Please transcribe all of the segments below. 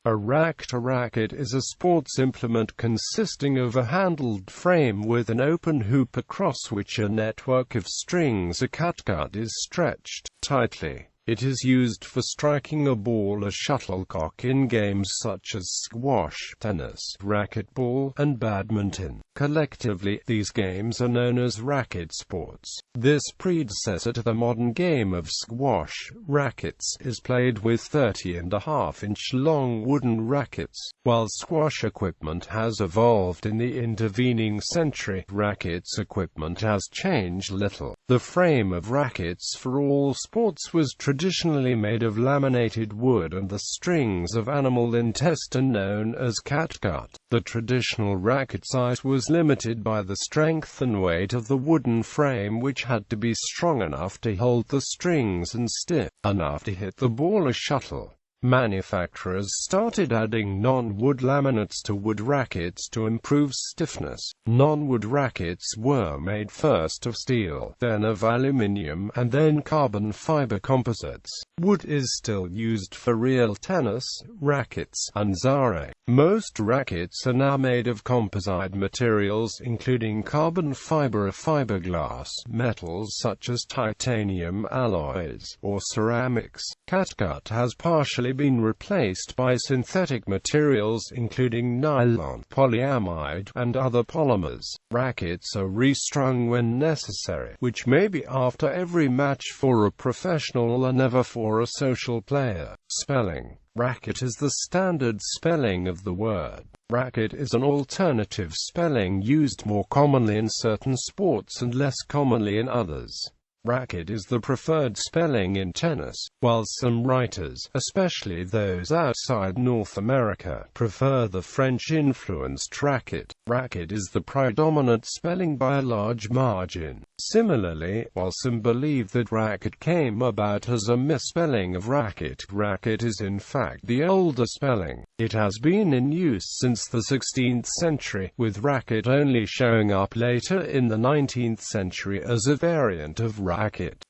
A racket is a sports implement consisting of a handled frame with an open hoop across which a network of strings, a catgut, is stretched tightly. It is used for striking a ball, a shuttlecock, in games such as squash, tennis, racquetball, and badminton. Collectively, these games are known as racket sports. This predecessor to the modern game of squash, rackets, is played with 30.5-inch long wooden rackets. While squash equipment has evolved in the intervening century, rackets equipment has changed little. The frame of rackets for all sports was traditionally made of laminated wood and the strings of animal intestine known as catgut. The traditional racket size was limited by the strength and weight of the wooden frame, which had to be strong enough to hold the strings and stiff enough to hit the ball or shuttle. Manufacturers started adding non-wood laminates to wood rackets to improve stiffness. Non-wood rackets were made first of steel, then of aluminium, and then carbon fiber composites. Wood is still used for real tennis, rackets, and zare. Most rackets are now made of composite materials including carbon fiber or fiberglass, metals such as titanium alloys, or ceramics. Catgut has partially been replaced by synthetic materials including nylon, polyamide, and other polymers. Rackets are restrung when necessary, which may be after every match for a professional or never for a social player. Spelling: racket is the standard spelling of the word. Racket is an alternative spelling used more commonly in certain sports and less commonly in others. Racket is the preferred spelling in tennis, while some writers, especially those outside North America, prefer the French-influenced racket. Racket is the predominant spelling by a large margin. Similarly, while some believe that racket came about as a misspelling of racket, racket is in fact the older spelling. It has been in use since the 16th century, with racket only showing up later in the 19th century as a variant of racket.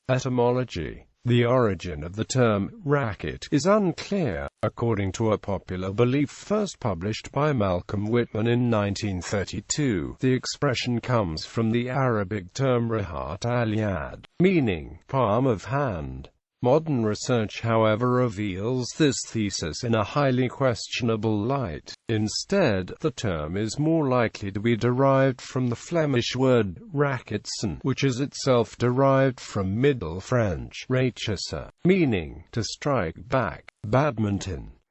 Etymology: the origin of the term racket is unclear, according to a popular belief first published by Malcolm Whitman in 1932. The expression comes from the Arabic term rahat al-yad, meaning palm of hand. Modern research, however, reveals this thesis in a highly questionable light. Instead, the term is more likely to be derived from the Flemish word raquetsen, which is itself derived from Middle French radecessor, meaning to strike back.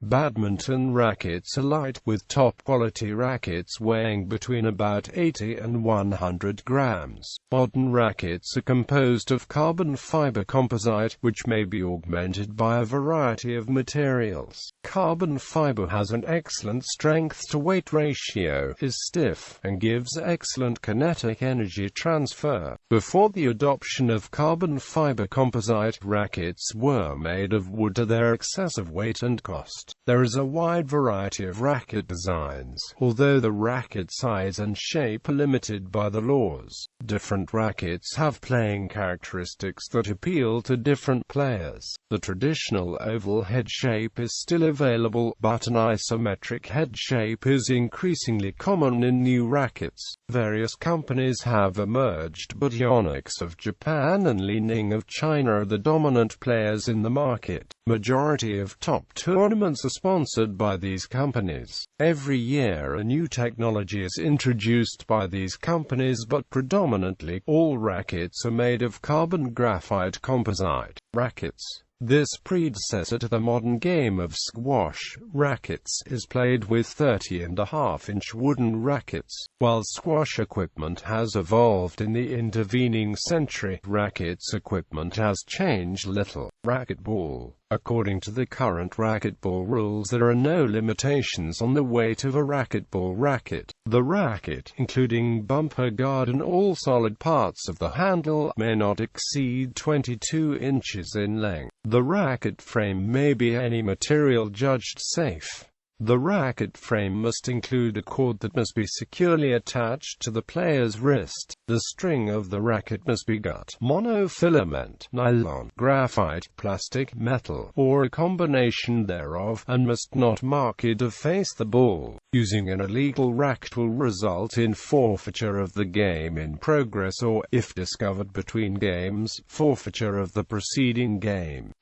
Badminton rackets are light, with top-quality rackets weighing between about 80 and 100 grams. Modern rackets are composed of carbon fiber composite, which may be augmented by a variety of materials. Carbon fiber has an excellent strength-to-weight ratio, is stiff, and gives excellent kinetic energy transfer. Before the adoption of carbon fiber composite, rackets were made of wood to their excessive weight and cost. There is a wide variety of racket designs, although the racket size and shape are limited by the laws. Different rackets have playing characteristics that appeal to different players. The traditional oval head shape is still available, but an isometric head shape is increasingly common in new rackets. Various companies have emerged, but Yonex of Japan and Li-Ning of China are the dominant players in the market. Majority of top tournaments are sponsored by these companies. Every year a new technology is introduced by these companies, but predominantly, all rackets are made of carbon graphite composite. Rackets. This predecessor to the modern game of squash, rackets, is played with 30.5-inch wooden rackets. While squash equipment has evolved in the intervening century, rackets equipment has changed little. Racquetball. According to the current racquetball rules, there are no limitations on the weight of a racquetball racket. The racket, including bumper guard and all solid parts of the handle, may not exceed 22 inches in length. The racket frame may be any material judged safe. The racket frame must include a cord that must be securely attached to the player's wrist. The string of the racket must be gut, monofilament, nylon, graphite, plastic, metal, or a combination thereof, and must not mark to face the ball. Using an illegal racket will result in forfeiture of the game in progress or, if discovered between games, forfeiture of the preceding game.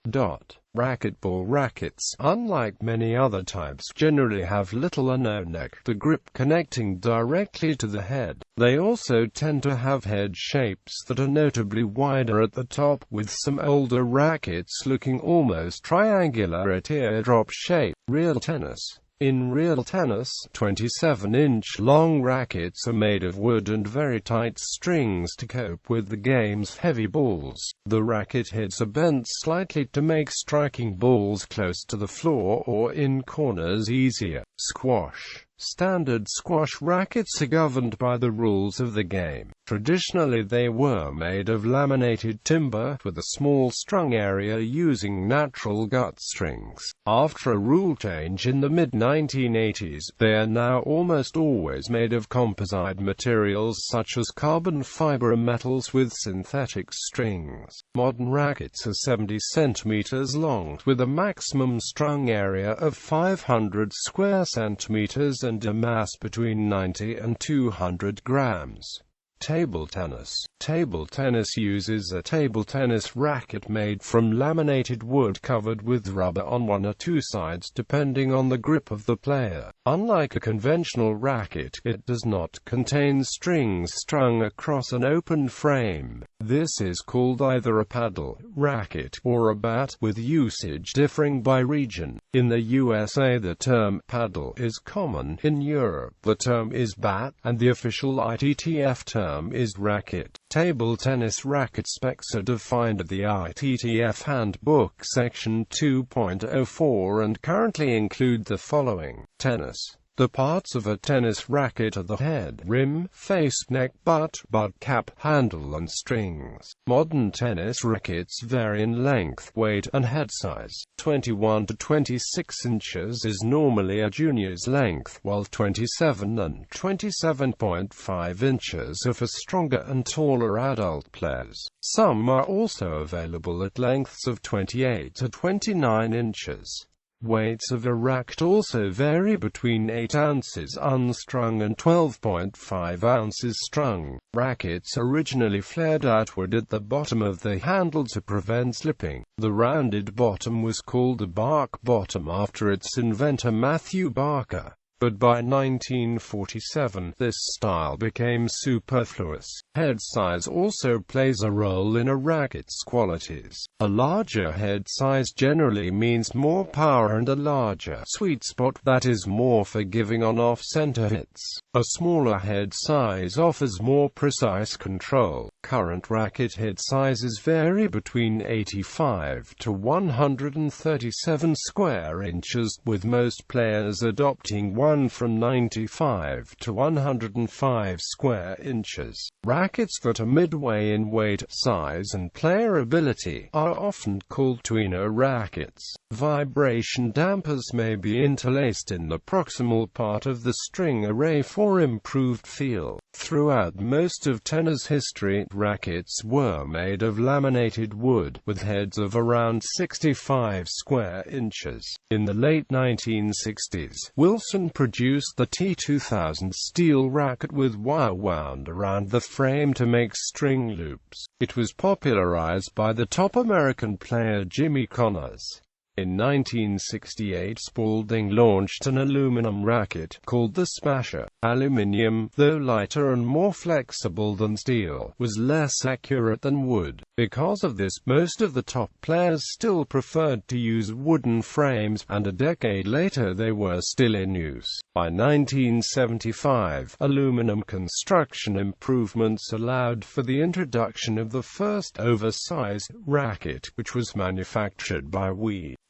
Racquetball rackets, unlike many other types, generally have little or no neck, the grip connecting directly to the head. They also tend to have head shapes that are notably wider at the top, with some older rackets looking almost triangular at teardrop shape. Real tennis. In real tennis, 27-inch long rackets are made of wood and very tight strings to cope with the game's heavy balls. The racket heads are bent slightly to make striking balls close to the floor or in corners easier. Squash. Standard squash rackets are governed by the rules of the game. Traditionally they were made of laminated timber, with a small strung area using natural gut strings. After a rule change in the mid-1980s, they are now almost always made of composite materials such as carbon fiber metals with synthetic strings. Modern rackets are 70 centimeters long, with a maximum strung area of 500 square centimeters and a mass between 90 and 200 grams. Table tennis. Table tennis uses a table tennis racket made from laminated wood covered with rubber on one or two sides depending on the grip of the player. Unlike a conventional racket, it does not contain strings strung across an open frame. This is called either a paddle, racket, or a bat, with usage differing by region. In the USA the term paddle is common, in Europe the term is bat, and the official ITTF term is racket. Table tennis racket specs are defined at the ITTF Handbook section 2.04 and currently include the following. Tennis. The parts of a tennis racket are the head, rim, face, neck, butt cap, handle and strings. Modern tennis rackets vary in length, weight, and head size. 21 to 26 inches is normally a junior's length, while 27 and 27.5 inches are for stronger and taller adult players. Some are also available at lengths of 28 to 29 inches. Weights of a racket also vary between 8 ounces unstrung and 12.5 ounces strung. Rackets originally flared outward at the bottom of the handle to prevent slipping. The rounded bottom was called a bark bottom after its inventor Matthew Barker. But by 1947, this style became superfluous. Head size also plays a role in a racket's qualities. A larger head size generally means more power and a larger sweet spot that is more forgiving on off-center hits. A smaller head size offers more precise control. Current racket head sizes vary between 85 to 137 square inches, with most players adopting one from 95 to 105 square inches. Rackets that are midway in weight, size and player ability are often called tweener rackets. Vibration dampers may be interlaced in the proximal part of the string array for improved feel. Throughout most of tennis history, rackets were made of laminated wood, with heads of around 65 square inches. In the late 1960s, Wilson produced the T2000 steel racket with wire wound around the frame to make string loops. It was popularized by the top American player Jimmy Connors. In 1968, Spalding launched an aluminum racket called the Smasher. Aluminium, though lighter and more flexible than steel, was less accurate than wood. Because of this, most of the top players still preferred to use wooden frames, and a decade later they were still in use. By 1975, aluminum construction improvements allowed for the introduction of the first oversized racket, which was manufactured by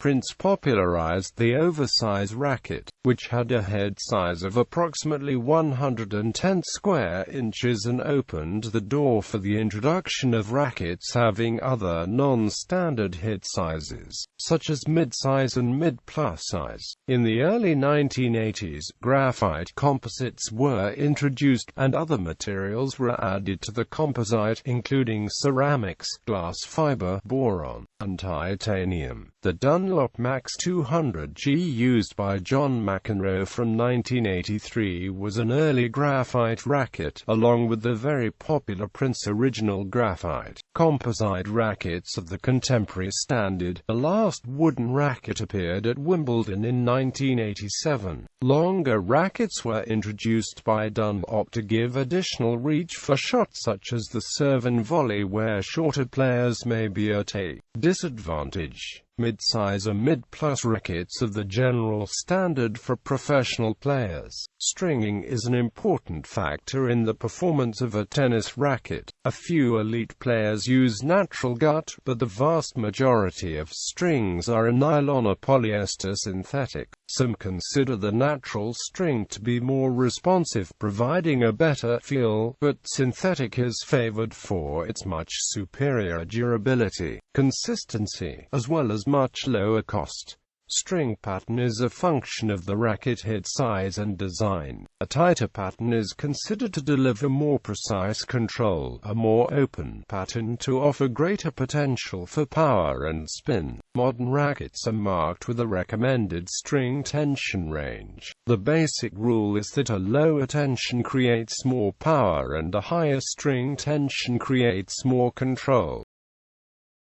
Prince popularized the oversize racket, which had a head size of approximately 110 square inches and opened the door for the introduction of rackets having other non-standard head sizes, such as mid-size and mid-plus size. In the early 1980s, graphite composites were introduced, and other materials were added to the composite, including ceramics, glass fiber, boron, and titanium. The Dunlop Max 200G used by John McEnroe from 1983 was an early graphite racket, along with the very popular Prince Original Graphite composite rackets of the contemporary standard. The last wooden racket appeared at Wimbledon in 1987. Longer rackets were introduced by Dunlop to give additional reach for shots such as the serve and volley, where shorter players may be at a disadvantage. Mid-size or mid-plus rackets are the general standard for professional players. Stringing is an important factor in the performance of a tennis racket. A few elite players use natural gut, but the vast majority of strings are a nylon or polyester synthetic. Some consider the natural string to be more responsive, providing a better feel, but synthetic is favored for its much superior durability, consistency, as well as much lower cost. String pattern is a function of the racket head size and design. A tighter pattern is considered to deliver more precise control, a more open pattern to offer greater potential for power and spin. Modern rackets are marked with a recommended string tension range. The basic rule is that a lower tension creates more power and a higher string tension creates more control.